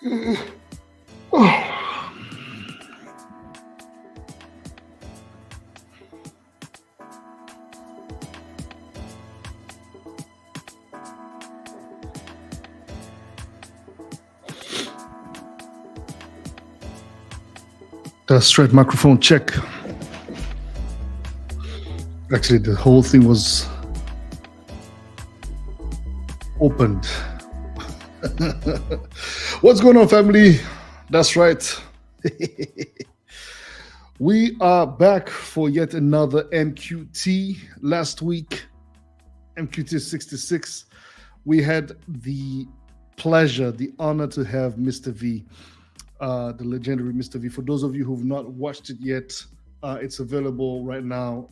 That's right, microphone check. Actually, the whole thing was opened. What's going on, family? That's right. We are back for yet another MQT. Last week, MQT 66, we had the pleasure, the honor to have Mr. V, the legendary Mr. V. For those of you who've not watched it yet, it's available right now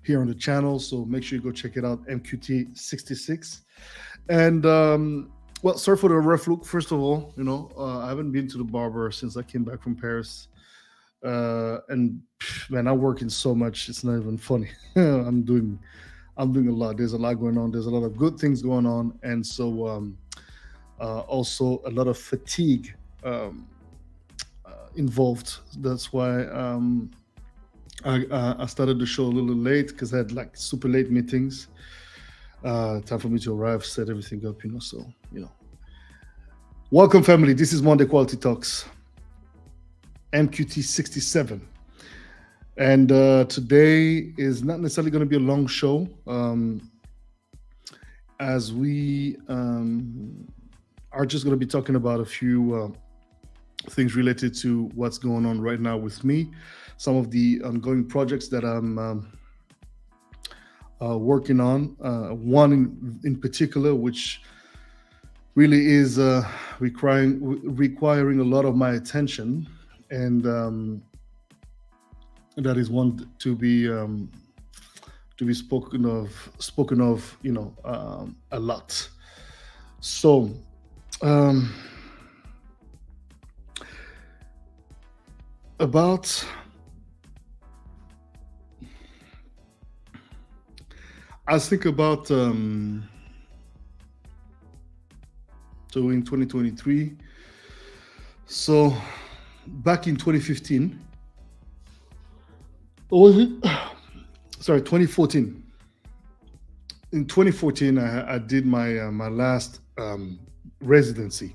here on the channel, so make sure you go check it out, MQT 66. And well, sorry for the rough look. First of all, I haven't been to the barber since I came back from Paris, and man, I'm working so much, it's not even funny. I'm doing a lot. There's a lot going on. There's a lot of good things going on, and so also a lot of fatigue involved. That's why I started the show a little late, because I had like super late meetings. Time for me to arrive, set everything up, so welcome, family. This is Monday Quality Talks, MQT 67, and today is not necessarily going to be a long show, as we are just going to be talking about a few things related to what's going on right now with me, some of the ongoing projects that I'm working on, one in particular, which really is requiring a lot of my attention, and that is one to be spoken of, a lot. So I think about so in 2023, so back in 2015, or was it? Sorry, 2014. In 2014, I did my my last residency.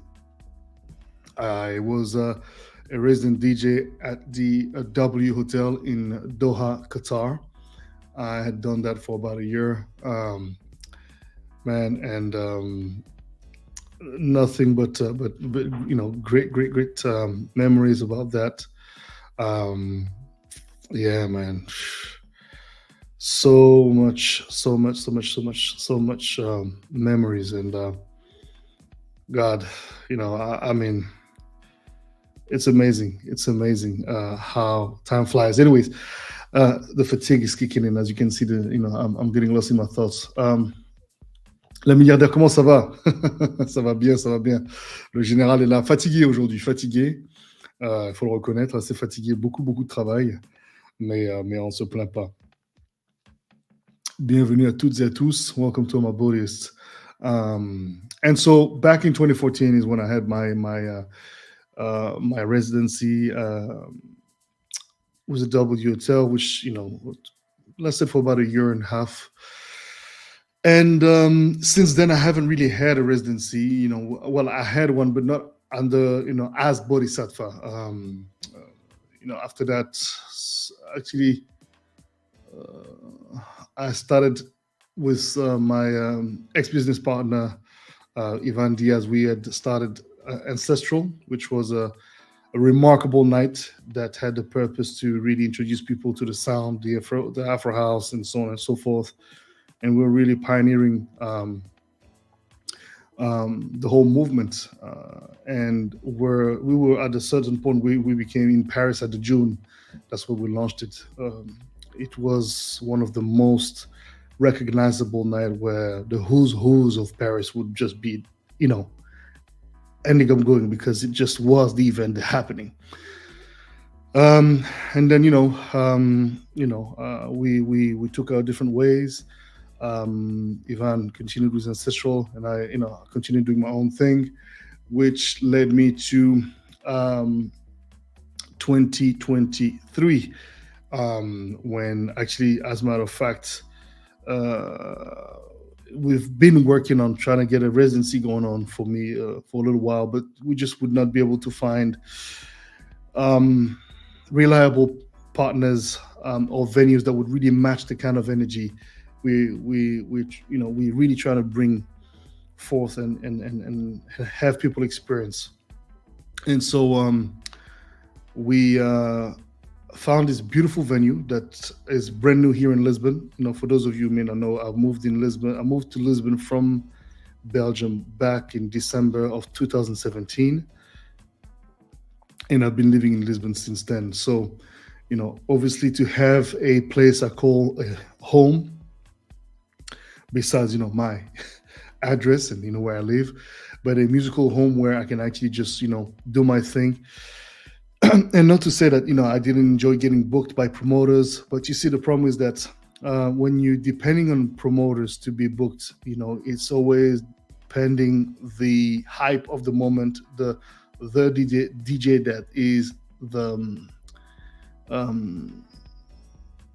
I was a resident DJ at the W Hotel in Doha, Qatar. I had done that for about a year, man, and nothing but great memories about that. Yeah, man, so much memories, and God, I mean, it's amazing how time flies. Anyways, the fatigue is kicking in, as you can see. I'm getting lost in my thoughts. La milliardaire, comment ça va? Ça va bien. Le général est là, fatigué aujourd'hui, fatigué. Il faut le reconnaître, assez fatigué, beaucoup de travail, mais on se plaint pas. Bienvenue à toutes et à tous. Welcome to my Buddhist. And so back in 2014 is when I had my residency was a W Hotel, which lasted for about a year and a half. And since then, I haven't really had a residency. Well, I had one, but not under as Boddhi Satva. After that, actually, I started with my ex-business partner, Ivan Diaz. We had started Ancestral, which was a remarkable night that had the purpose to really introduce people to the sound, the Afro house, and so on and so forth. And we're really pioneering the whole movement. And we were at a certain point, we became in Paris at the June. That's where we launched it. It was one of the most recognizable night where the who's of Paris would just be, ending up going, because it just was the event happening. And then we took our different ways. Ivan continued with Ancestral, and I continued doing my own thing. which led me to um, 2023, when actually, as a matter of fact, uh, we've been working on trying to get a residency going on for me for a little while, but we just would not be able to find um, reliable partners or venues that would really match the kind of energy we really try to bring forth and have people experience. And so we found this beautiful venue that is brand new here in Lisbon. For those of you who may not know, I've moved in Lisbon. I moved to Lisbon from Belgium back in December of 2017, and I've been living in Lisbon since then. So, obviously, to have a place I call a home, besides my address and where I live, but a musical home where I can actually just do my thing. And not to say that I didn't enjoy getting booked by promoters, but you see, the problem is that when you're depending on promoters to be booked, it's always pending the hype of the moment, the DJ that is the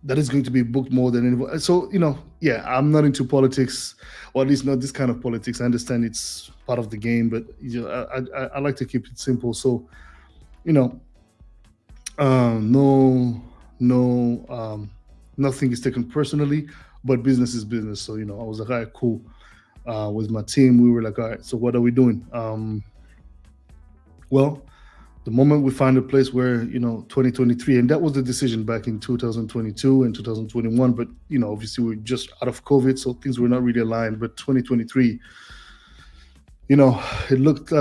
that is going to be booked more than anyone. So yeah, I'm not into politics, or at least not this kind of politics. I understand it's part of the game, but I like to keep it simple. So you know no, nothing is taken personally, but business is business. So I was like, all right, cool. With my team, we were like, all right, so what are we doing? Well, the moment we find a place where 2023, and that was the decision back in 2022 and 2021, but obviously we're just out of COVID, so things were not really aligned. But 2023, it looked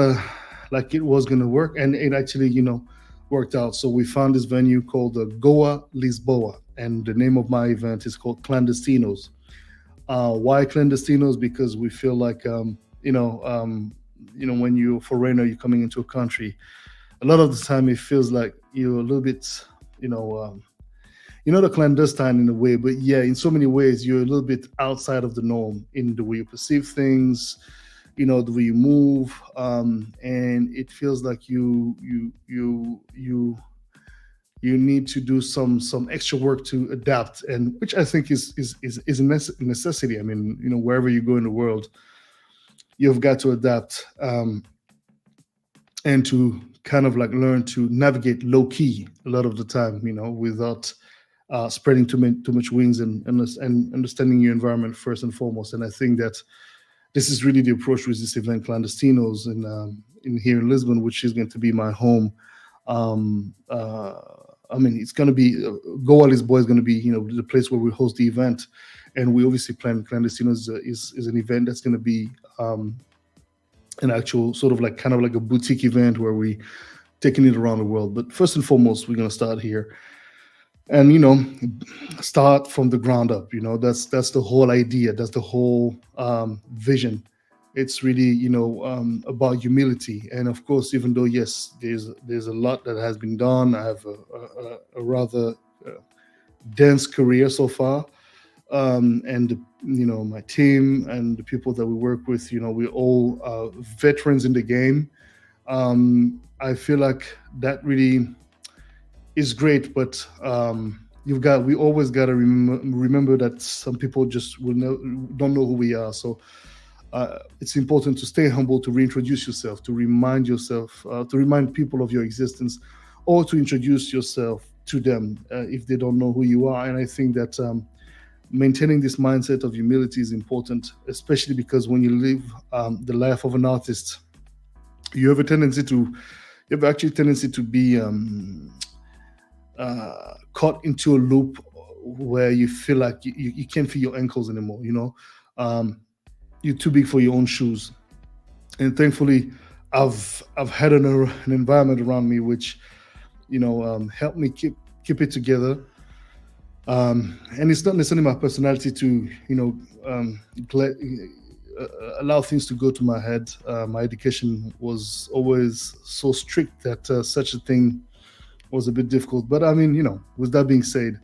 like it was going to work, and it actually worked out. So we found this venue called Goa Lisboa, and the name of my event is called Clandestinos. Why Clandestinos? Because we feel like when you're a foreigner, you're coming into a country, a lot of the time it feels like you're a little bit, the clandestine in a way, but yeah, in so many ways you're a little bit outside of the norm in the way you perceive things, the way you move, and it feels like you need to do some extra work to adapt, and which I think is a necessity. I mean, wherever you go in the world, you've got to adapt, and to kind of like learn to navigate low key a lot of the time, without spreading too much wings, and understanding your environment first and foremost. And I think that this is really the approach with this event, Clandestinos, in here in Lisbon, which is going to be my home. I mean, it's going to be Goa Lisboa is going to be the place where we host the event, and we obviously plan Clandestinos is an event that's going to be an actual sort of like kind of like a boutique event where we taking it around the world. But first and foremost, we're going to start here, and start from the ground up. That's the whole idea. That's the whole vision. It's really about humility, and of course, even though yes, there's a lot that has been done. I have a rather dense career so far, and my team and the people that we work with, we're all veterans in the game. I feel like that really is great, but we always got to remember that some people just don't know who we are. So it's important to stay humble, to reintroduce yourself, to remind yourself, to remind people of your existence, or to introduce yourself to them if they don't know who you are. And I think that maintaining this mindset of humility is important, especially because when you live the life of an artist, you have actually a tendency to be caught into a loop where you feel like you can't feel your ankles anymore. You're too big for your own shoes. And thankfully, I've had an environment around me which helped me keep it together. And it's not necessarily my personality to allow things to go to my head. My education was always so strict that such a thing was a bit difficult. But I mean, with that being said,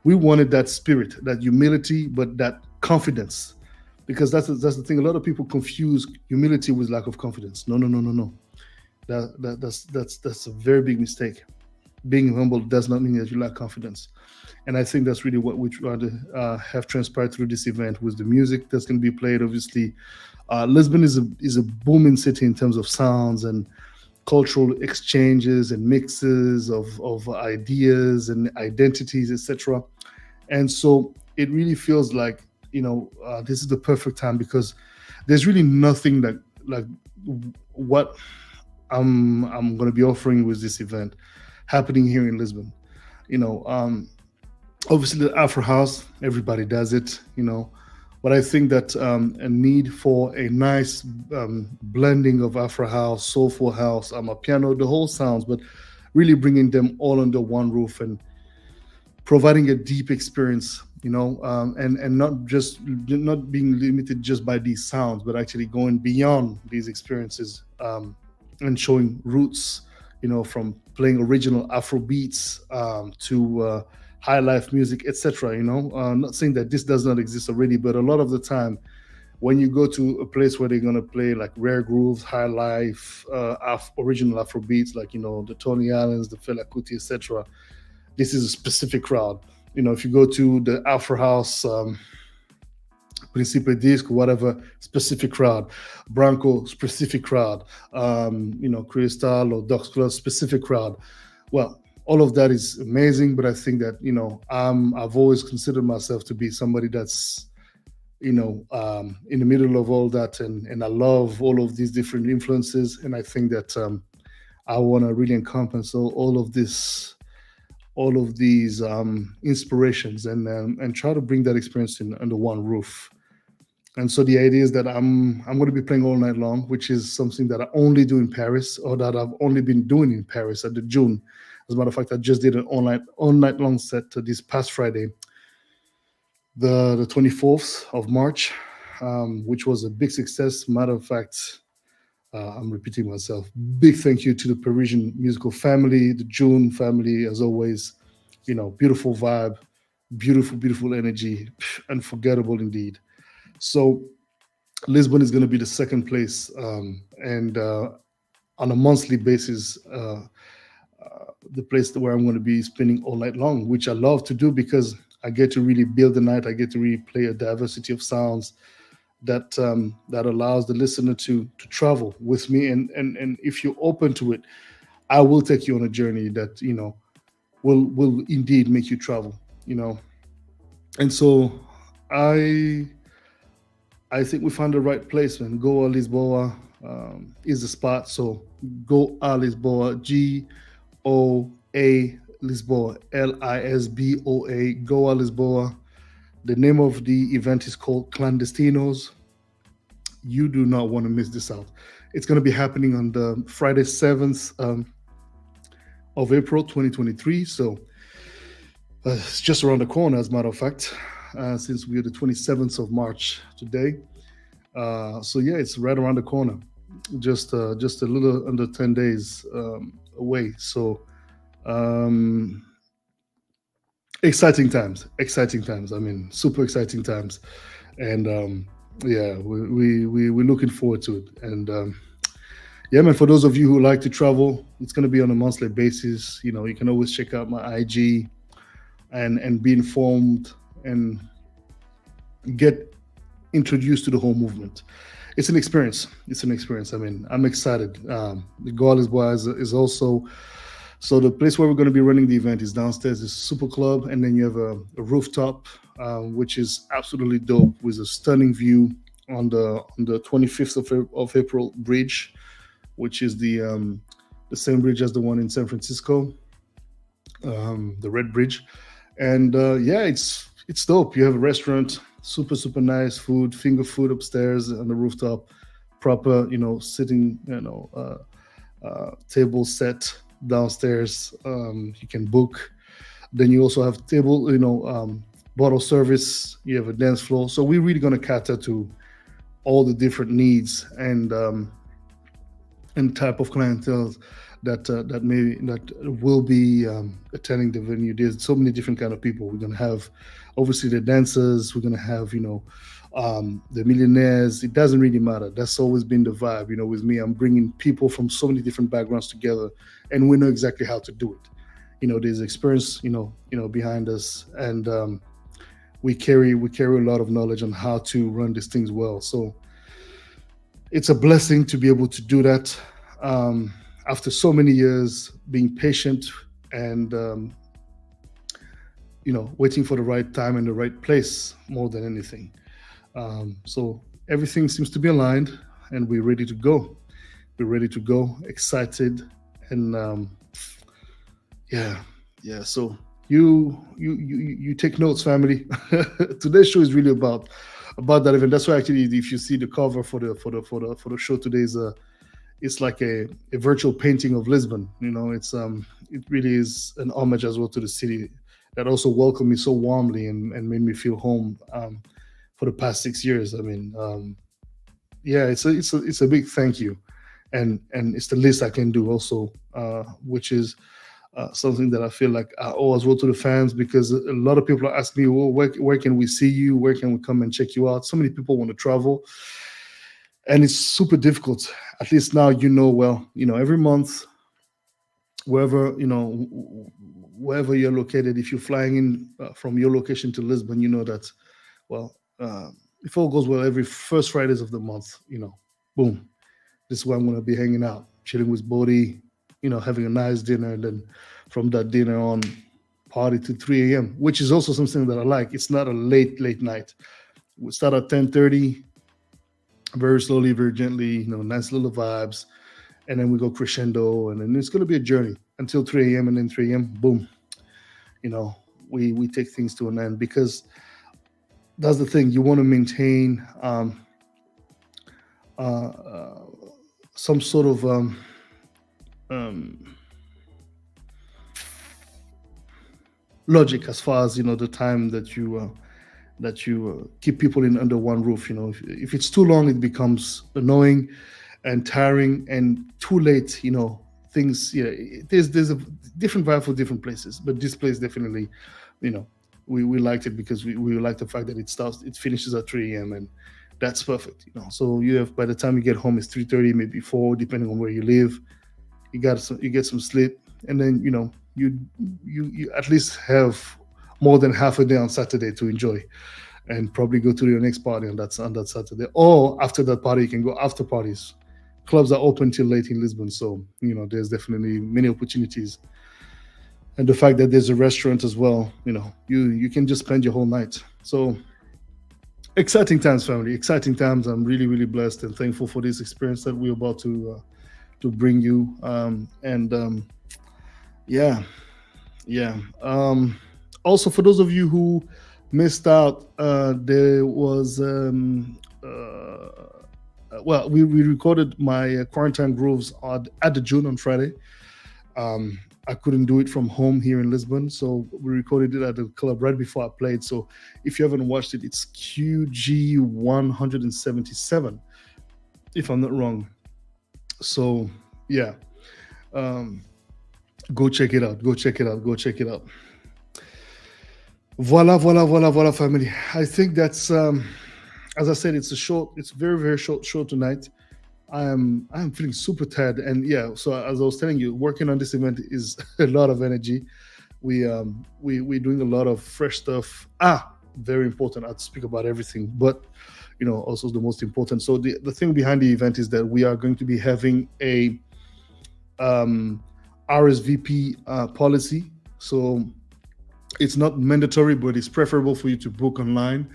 we wanted that spirit, that humility, but that confidence, because that's the thing. A lot of people confuse humility with lack of confidence. No. That's a very big mistake. Being humble does not mean that you lack confidence. And I think that's really what we try to have transpired through this event with the music that's going to be played. Obviously, Lisbon is a booming city in terms of sounds and cultural exchanges and mixes of ideas and identities, etc. And so it really feels like this is the perfect time because there's really nothing like what I'm going to be offering with this event happening here in Lisbon. You know, obviously the Afro House, everybody does it. But I think that a need for a nice blending of Afro House, Soulful House, piano, the whole sounds, but really bringing them all under one roof and providing a deep experience, and not being limited just by these sounds, but actually going beyond these experiences, and showing roots, from playing original Afro beats to high life music, etc. Not saying that this does not exist already, but a lot of the time, when you go to a place where they're gonna play like rare grooves, high life, original Afro beats, like the Tony Allens, the Fela Kuti, etc. This is a specific crowd. If you go to the Afro House, Principe Disc, whatever, specific crowd, Branco, specific crowd, Crystal or Docs Club, specific crowd. Well, all of that is amazing, but I think that I've always considered myself to be somebody that's in the middle of all that, and I love all of these different influences, and I think that I want to really encompass all of this, all of these inspirations, and try to bring that experience under one roof. And so the idea is that I'm going to be playing all night long, which is something that I only do in Paris, or that I've only been doing in Paris at the June. As a matter of fact, I just did an all night long set this past Friday, the 24th of March, which was a big success. Matter of fact, I'm repeating myself. Big thank you to the Parisian musical family, the June family, as always. Beautiful vibe, beautiful energy, unforgettable indeed. So Lisbon is going to be the second place, and on a monthly basis, the place where I'm going to be spending all night long, which I love to do because I get to really build the night. I get to really play a diversity of sounds that allows the listener to travel with me. And if you're open to it, I will take you on a journey that will indeed make you travel. And so I think we found the right place, man. Goa Lisboa is the spot. So Goa Lisboa, GOA Lisboa, LISBOA, Goa Lisboa. The name of the event is called Clandestinos. You do not want to miss this out. It's going to be happening on the Friday 7th of April 2023. So it's just around the corner, as a matter of fact, since we are the 27th of March today. So yeah, it's right around the corner, just a little under 10 days away. So exciting times. I mean, super exciting times. And yeah, we're looking forward to it. And yeah, man, for those of you who like to travel, it's going to be on a monthly basis. You can always check out my IG and be informed and get introduced to the whole movement. It's an experience. I mean, I'm excited. The Goal is also, so the place where we're going to be running the event is downstairs, is Super Club, and then you have a rooftop, which is absolutely dope, with a stunning view on the 25th of April bridge, which is the same bridge as the one in San Francisco, the Red Bridge. And yeah, it's dope. You have a restaurant, super nice food, finger food upstairs on the rooftop, proper sitting table set downstairs. You can book. Then you also have table bottle service. You have a dance floor. So we're really going to cater to all the different needs and type of clientele that will be attending the venue. There's so many different kind of people. We're going to have obviously the dancers. We're going to have the millionaires. It doesn't really matter. That's always been the vibe. With me, I'm bringing people from so many different backgrounds together, and we know exactly how to do it. There's experience, behind us, and we carry a lot of knowledge on how to run these things well. So it's a blessing to be able to do that after so many years being patient and waiting for the right time and the right place more than anything. So everything seems to be aligned, and we're ready to go. We're ready to go, excited, and yeah. So you take notes, family. Today's show is really about that event. That's why actually, if you see the cover for the show today, it's like a virtual painting of Lisbon. It really is an homage as well to the city that also welcomed me so warmly and made me feel home for the past 6 years. I mean, yeah, it's a big thank you, and it's the least I can do also, which is something that I feel like I owe as well to the fans, because a lot of people are asking me, well, where can we see you? Where can we come and check you out? So many people want to travel, and it's super difficult. At least now, well, every month, wherever, wherever you're located, if you're flying in from your location to Lisbon, you know that, well, if all goes well, every first Fridays of the month, boom, this is where I'm going to be hanging out, chilling with Boddhi, having a nice dinner, and then from that dinner on, party to 3 a.m., which is also something that I like. It's not a late night. We start at 10:30, very slowly, very gently, nice little vibes, and then we go crescendo, and then it's going to be a journey until 3 a.m., and then 3 a.m., boom, we take things to an end, because that's the thing. You want to maintain some sort of logic as far as the time that you keep people in under one roof. If it's too long, it becomes annoying and tiring, and too late. Things. There's a different vibe for different places, but this place definitely, we liked it because we like the fact that it finishes at 3 a.m. and that's perfect. So you have, by the time you get home, it's 3:30, maybe 4, depending on where you live. You get some sleep, and then you at least have more than half a day on Saturday to enjoy, and probably go to your next party on that Saturday. Or after that party, you can go after parties. Clubs are open till late in Lisbon, so there's definitely many opportunities. And the fact that there's a restaurant as well, you can just spend your whole night. So exciting times, family. Exciting times. I'm really, really blessed and thankful for this experience that we're about to bring you. Yeah. Also, for those of you who missed out, there was we recorded my quarantine grooves at the June on Friday. I couldn't do it from home here in Lisbon, so we recorded it at the club right before I played. So if you haven't watched it, it's QG 177, if I'm not wrong. So yeah, go check it out. Voila, family. I think that's as I said, it's a very, very short show tonight. I'm feeling super tired, and yeah. So as I was telling you, working on this event is a lot of energy. We're doing a lot of fresh stuff. Very important. I'd speak about everything, but also the most important. So the thing behind the event is that we are going to be having a RSVP policy. So it's not mandatory, but it's preferable for you to book online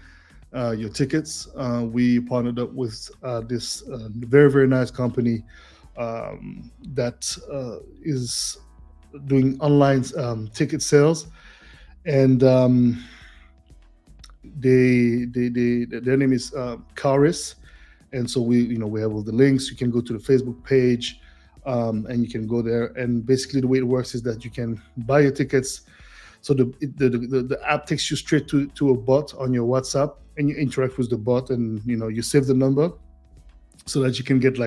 your tickets. We partnered up with this very, very nice company that is doing online ticket sales, and their name is Caris. And so we have all the links. You can go to the Facebook page, and you can go there. And basically, the way it works is that you can buy your tickets. So the app takes you straight to a bot on your WhatsApp, and you interact with the bot, and you save the number so that you can get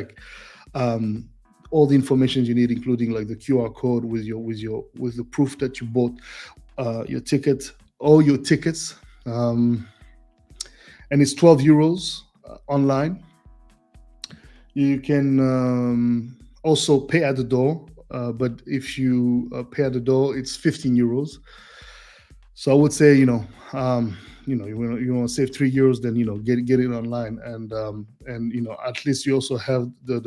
all the information you need, including like the QR code with the proof that you bought your ticket, all your tickets. And and it's 12 euros online. You can also pay at the door, but if you pay at the door, it's 15 euros. So I would say, you want to save 3 euros, then get it online, and at least you also have the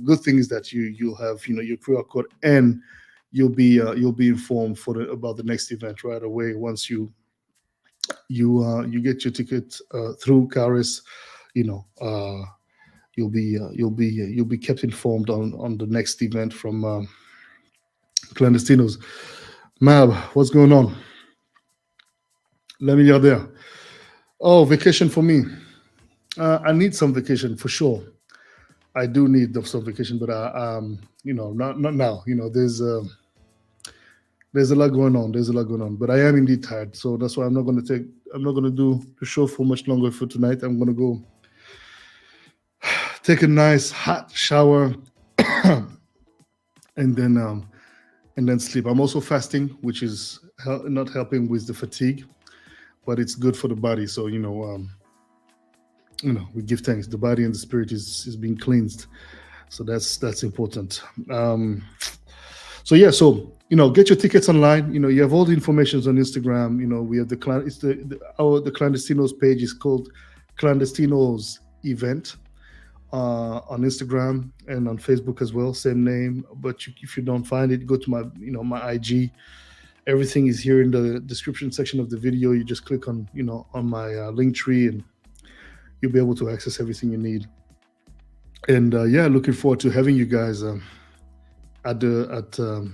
good thing is that you'll have your QR code, and you'll be informed about the next event right away once you get your ticket through Caris. You know, you'll be kept informed on the next event from Clandestinos. Mab, what's going on? Let me hear there. Oh, vacation for me. I need some vacation for sure. I do need some vacation, but not now. There's a lot going on. There's a lot going on, but I am indeed tired, so that's why I'm not going to do the show for much longer for tonight. I'm going to go take a nice hot shower, and then sleep. I'm also fasting, which is not helping with the fatigue, but it's good for the body. So we give thanks. The body and the spirit is being cleansed, so that's important. So get your tickets online. You have all the information on Instagram. We have the Clandestinos page is called Clandestinos Event on Instagram and on Facebook as well, same name. But if you don't find it, go to my IG. Everything is here in the description section of the video. You just click on my link tree, and you'll be able to access everything you need. And looking forward to having you guys at the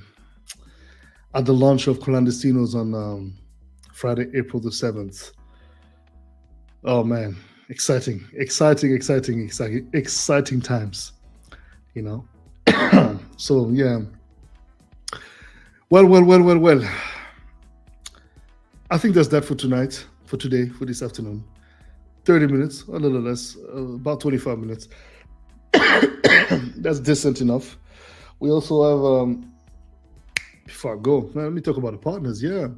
launch of Clandestinos on Friday, April the 7th. Oh man, exciting times. So yeah. Well. I think that's that for tonight, for today, for this afternoon. 30 minutes, a little less, about 25 minutes. That's decent enough. We also have, before I go, let me talk about the partners. Yeah.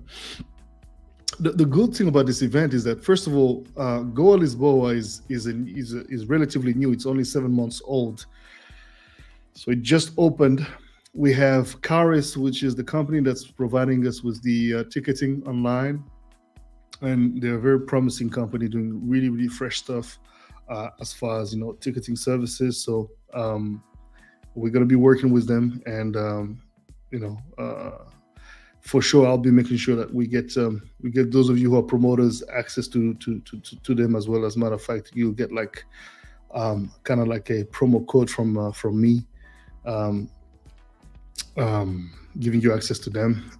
The good thing about this event is that, first of all, Goa Lisboa is relatively new. It's only 7 months old. So it just opened. We have Caris, which is the company that's providing us with the ticketing online. And they're a very promising company doing really, really fresh stuff as far as, ticketing services. So we're going to be working with them. And, for sure, I'll be making sure that we get those of you who are promoters access to them as well. As a matter of fact, you'll get like kind of like a promo code from me, giving you access to them.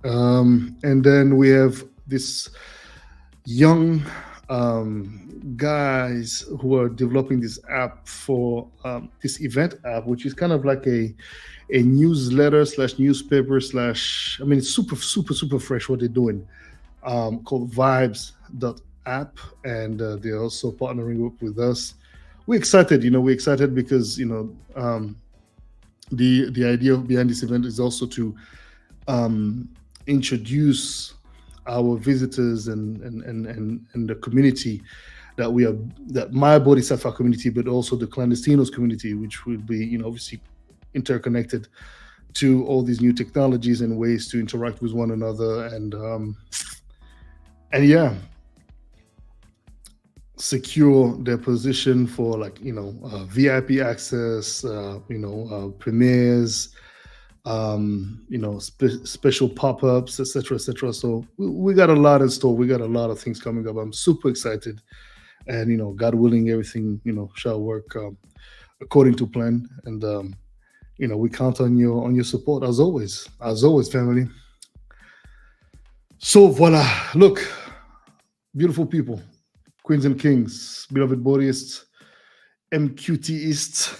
And then we have this young guys who are developing this app for this event app, which is kind of like a newsletter / newspaper / it's super fresh what they're doing, called vibes.app, and they're also partnering up with us. We're excited because the idea behind this event is also to introduce our visitors and the community that my Boddhi Satva community, but also the Clandestinos community, which will be obviously interconnected to all these new technologies and ways to interact with one another, and secure their position for VIP access, premieres, special pop-ups, etc. So we got a lot in store. We got a lot of things coming up. I'm super excited, and God willing, everything shall work according to plan. And we count on your support as always, family. So voila, look, beautiful people, queens and kings, beloved Boddhists, MQTists.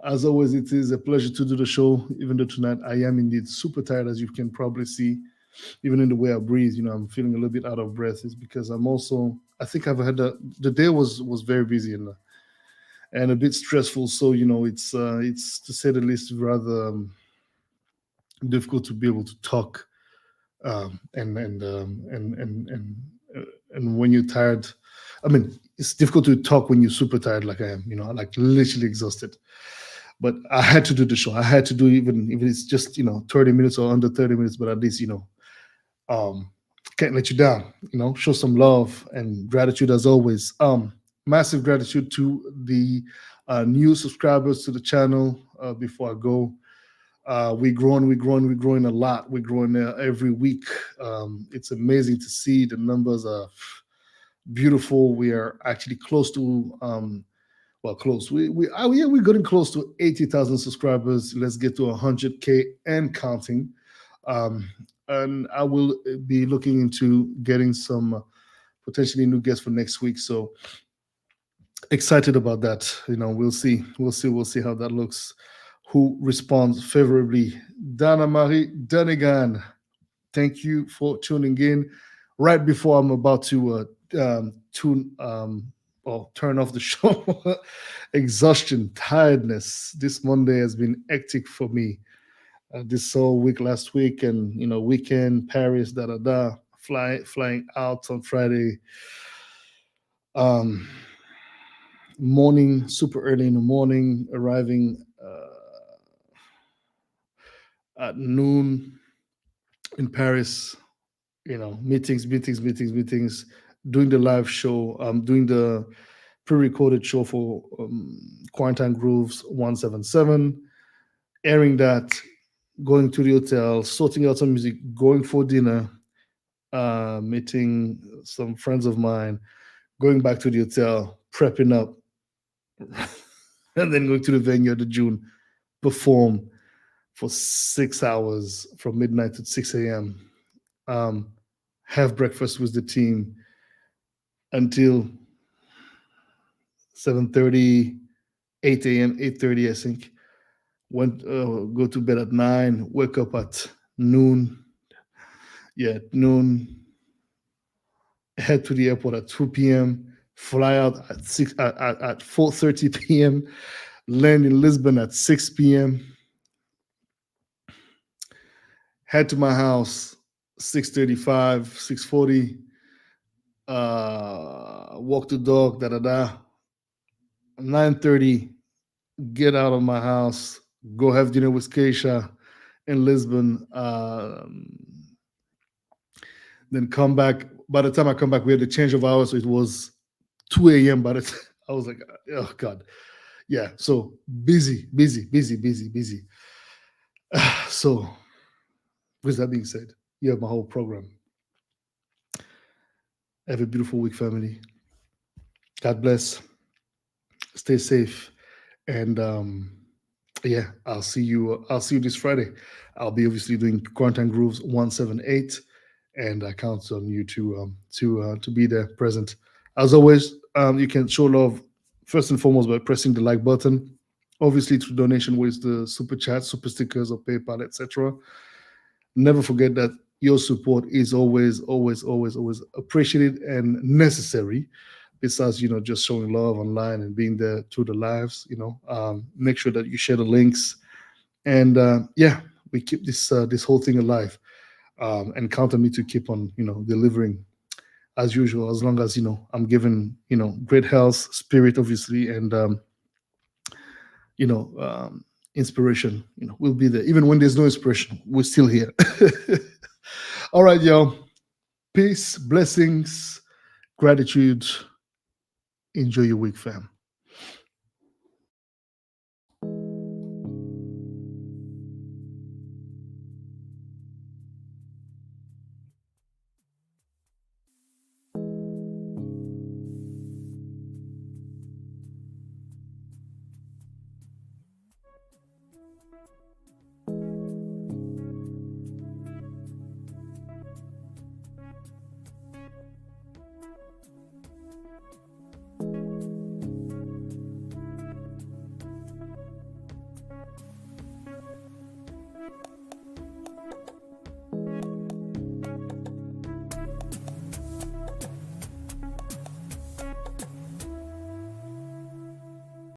As always, it is a pleasure to do the show, even though tonight I am indeed super tired, as you can probably see, even in the way I breathe. I'm feeling a little bit out of breath. It's because I think I've had the day was very busy and a bit stressful. So, it's to say the least, rather difficult to be able to talk and And when you're tired, I mean, it's difficult to talk when you're super tired, like I am. Like literally exhausted. But I had to do the show. I had to do, even if it's just 30 minutes or under 30 minutes, but at least um, can't let you down. Show some love and gratitude as always. Massive gratitude to the new subscribers to the channel. Before I go, we're growing a lot. We're growing every week. It's amazing to see. The numbers are beautiful. We are actually close to well, close. Yeah, we're getting close to 80,000 subscribers. Let's get to 100K and counting. And I will be looking into getting some potentially new guests for next week. So excited about that. We'll see. We'll see how that looks. Who responds favorably? Dana Marie Dunnigan. Thank you for tuning in. Right before I'm about to turn off the show, exhaustion, tiredness. This Monday has been hectic for me. This whole week, last week, and weekend, Paris, da da da. Flying out on Friday. Um, Morning, super early in the morning, arriving at noon in Paris. Meetings, doing the live show, doing the pre-recorded show for Quarantine Grooves 177, airing that, going to the hotel, sorting out some music, going for dinner, meeting some friends of mine, going back to the hotel, prepping up, and then going to the venue at the June, perform for 6 hours from midnight to 6 a.m. Have breakfast with the team until 7:30, 8 a.m., 8:30, I think. Go to bed at 9, wake up at noon. Yeah, noon. Head to the airport at 2 p.m. Fly out at 4:30 p.m. Land in Lisbon at 6 p.m. Head to my house 6:35, 6:40. Walk the dog, da da da. 9:30, get out of my house, go have dinner with Keisha in Lisbon. Then come back. By the time I come back, we had the change of hours, so it was 2 a.m. By the time I was like, oh God. Yeah, so busy. So, with that being said, you have my whole program. Have a beautiful week, family. God bless. Stay safe. And yeah, I'll see you this Friday. I'll be obviously doing Quarantine Grooves 178, and I count on you to be there present. As always, you can show love first and foremost by pressing the like button. Obviously, through donation ways, the super chat, super stickers, or PayPal, etc. Never forget that your support is always appreciated and necessary. Besides, just showing love online and being there through the lives, make sure that you share the links, and yeah, we keep this whole thing alive, and count on me to keep on, delivering as usual, as long as I'm given great health, spirit, obviously, and inspiration. We'll be there even when there's no inspiration. We're still here. All right, y'all. Peace, blessings, gratitude. Enjoy your week, fam.